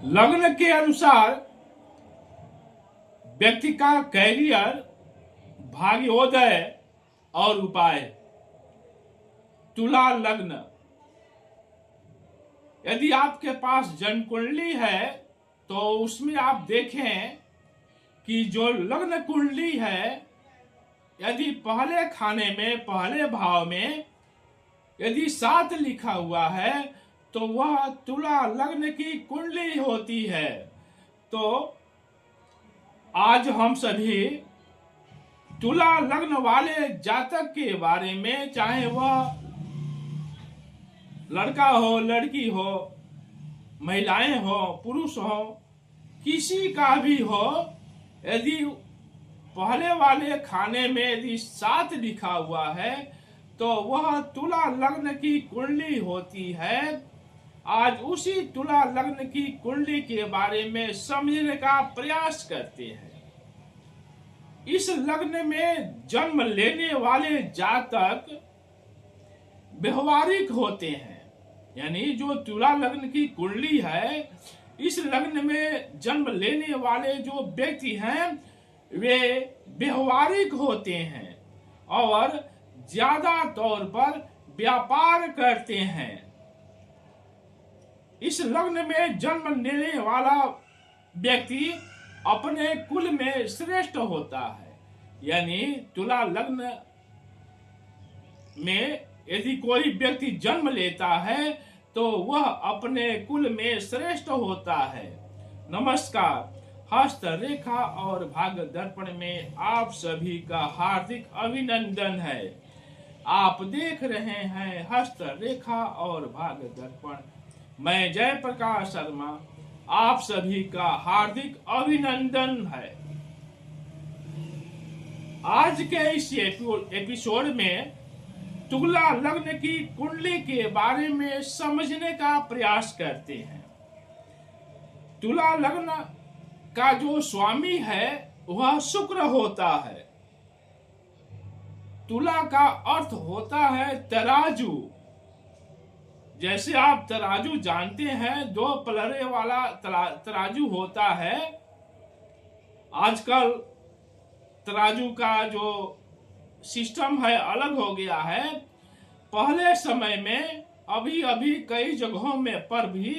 लग्न के अनुसार व्यक्ति का कैरियर, भाग्योदय और उपाय। तुला लग्न, यदि आपके पास जन्म कुंडली है तो उसमें आप देखें कि जो लग्न कुंडली है, यदि पहले खाने में, पहले भाव में यदि 7 लिखा हुआ है तो वह तुला लग्न की कुंडली होती है। तो आज हम सभी तुला लग्न वाले जातक के बारे में, चाहे वह लड़का हो, लड़की हो, महिलाएं हो, पुरुष हो, किसी का भी हो, यदि पहले वाले खाने में यदि 7 लिखा हुआ है तो वह तुला लग्न की कुंडली होती है। आज उसी तुला लग्न की कुंडली के बारे में समझने का प्रयास करते हैं। इस लग्न में जन्म लेने वाले जातक व्यवहारिक होते हैं, यानी जो तुला लग्न की कुंडली है, इस लग्न में जन्म लेने वाले जो व्यक्ति हैं वे व्यवहारिक होते हैं और ज्यादा तौर पर व्यापार करते हैं। इस लग्न में जन्म लेने वाला व्यक्ति अपने कुल में श्रेष्ठ होता है, यानी तुला लग्न में यदि कोई व्यक्ति जन्म लेता है तो वह अपने कुल में श्रेष्ठ होता है। नमस्कार, हस्त रेखा और भाग्य दर्पण में आप सभी का हार्दिक अभिनंदन है। आप देख रहे हैं हस्त रेखा और भाग्य दर्पण। मैं जयप्रकाश शर्मा, आप सभी का हार्दिक अभिनंदन है। आज के इस एपिसोड में तुला लग्न की कुंडली के बारे में समझने का प्रयास करते हैं। तुला लग्न का जो स्वामी है वह शुक्र होता है। तुला का अर्थ होता है तराजू। जैसे आप तराजू जानते हैं, 2 पलड़े वाला तराजू होता है। आजकल तराजू का जो सिस्टम है अलग हो गया है। पहले समय में अभी कई जगहों में पर भी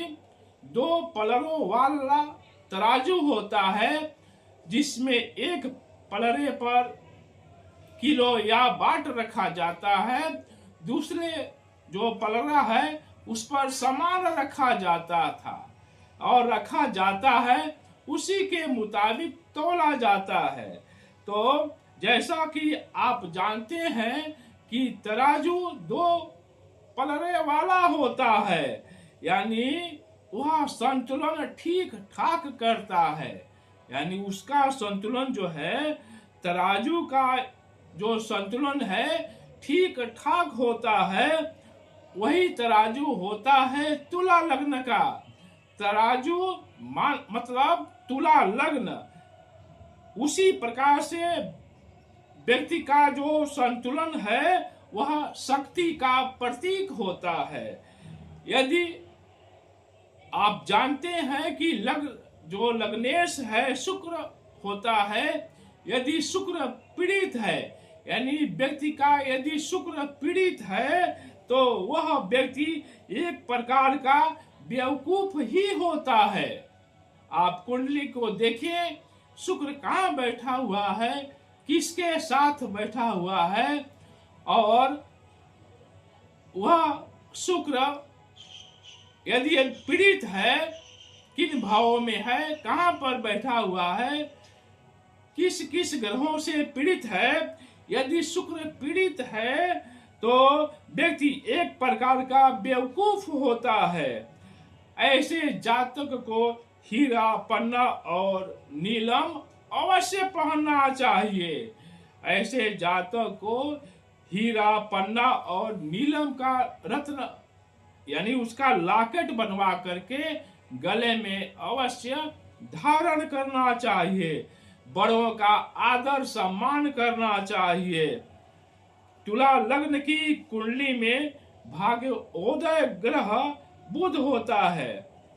2 पलड़ों वाला तराजू होता है, जिसमें एक पलड़े पर किलो या बाट रखा जाता है, दूसरे जो पलड़ा है उस पर सामान रखा जाता था और रखा जाता है, उसी के मुताबिक तोला जाता है। तो जैसा कि आप जानते हैं कि तराजू 2 पलड़े वाला होता है, यानी वह संतुलन ठीक ठाक करता है, यानी उसका संतुलन जो है, तराजू का जो संतुलन है ठीक ठाक होता है। वही तराजू होता है तुला लग्न का। तराजू मतलब तुला लग्न। उसी प्रकार से व्यक्ति का जो संतुलन है वह शक्ति का प्रतीक होता है। यदि आप जानते हैं कि जो लग्नेश है शुक्र होता है, यदि शुक्र पीड़ित है, यानी व्यक्ति का यदि शुक्र पीड़ित है तो वह व्यक्ति एक प्रकार का बेवकूफ ही होता है। आप कुंडली को देखिए, शुक्र कहाँ बैठा हुआ है, किसके साथ बैठा हुआ है, और वह शुक्र यदि पीड़ित है, किन भावों में है, कहाँ पर बैठा हुआ है, किस किस ग्रहों से पीड़ित है। यदि शुक्र पीड़ित है तो व्यक्ति एक प्रकार का बेवकूफ होता है। ऐसे जातक को हीरा, पन्ना और नीलम अवश्य पहनना चाहिए। ऐसे जातक को हीरा, पन्ना और नीलम का रत्न यानी उसका लॉकेट बनवा करके गले में अवश्य धारण करना चाहिए। बड़ों का आदर सम्मान करना चाहिए। तुला लग्न की कुंडली में भाग्योदय ग्रह बुध होता है,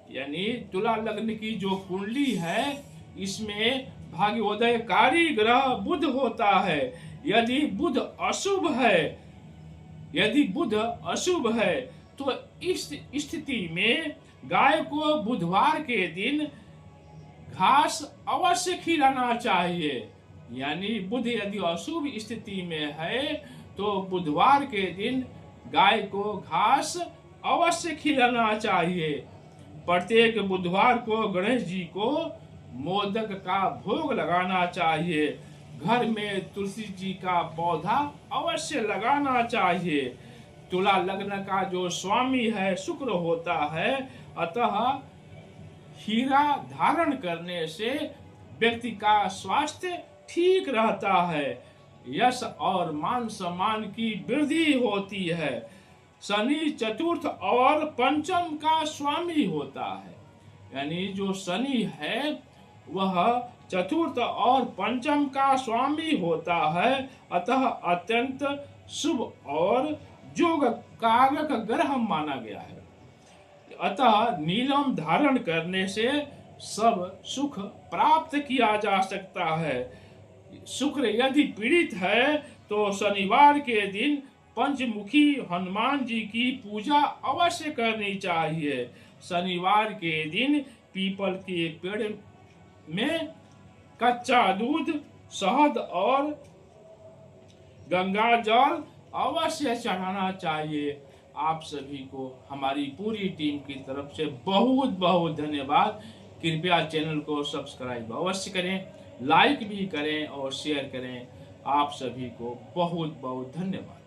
यानी तुला लग्न की जो कुंडली है इसमें भाग्योदयकारी ग्रह बुध होता है। यदि बुध अशुभ है, यदि बुध अशुभ है तो इस स्थिति में गाय को बुधवार के दिन घास अवश्य खिलाना चाहिए। यानी बुध यदि अशुभ स्थिति में है तो बुधवार के दिन गाय को घास अवश्य खिलाना चाहिए। प्रत्येक बुधवार को गणेश जी को मोदक का भोग लगाना चाहिए। घर में तुलसी जी का पौधा अवश्य लगाना चाहिए। तुला लग्न का जो स्वामी है शुक्र होता है, अतः हीरा धारण करने से व्यक्ति का स्वास्थ्य ठीक रहता है, यश और मान सम्मान की वृद्धि होती है। शनि चतुर्थ और पंचम का स्वामी होता है, यानी जो शनि है वह चतुर्थ और पंचम का स्वामी होता है, अतः अत्यंत शुभ और जोग कारक ग्रह माना गया है। अतः नीलम धारण करने से सब सुख प्राप्त किया जा सकता है। शुक्र यदि पीड़ित है तो शनिवार के दिन पंचमुखी हनुमान जी की पूजा अवश्य करनी चाहिए। शनिवार के दिन पीपल के पेड़ में कच्चा दूध, शहद और गंगा जल अवश्य चढ़ाना चाहिए। आप सभी को हमारी पूरी टीम की तरफ से बहुत बहुत धन्यवाद। कृपया चैनल को सब्सक्राइब अवश्य करें, लाइक भी करें और शेयर करें। आप सभी को बहुत बहुत धन्यवाद।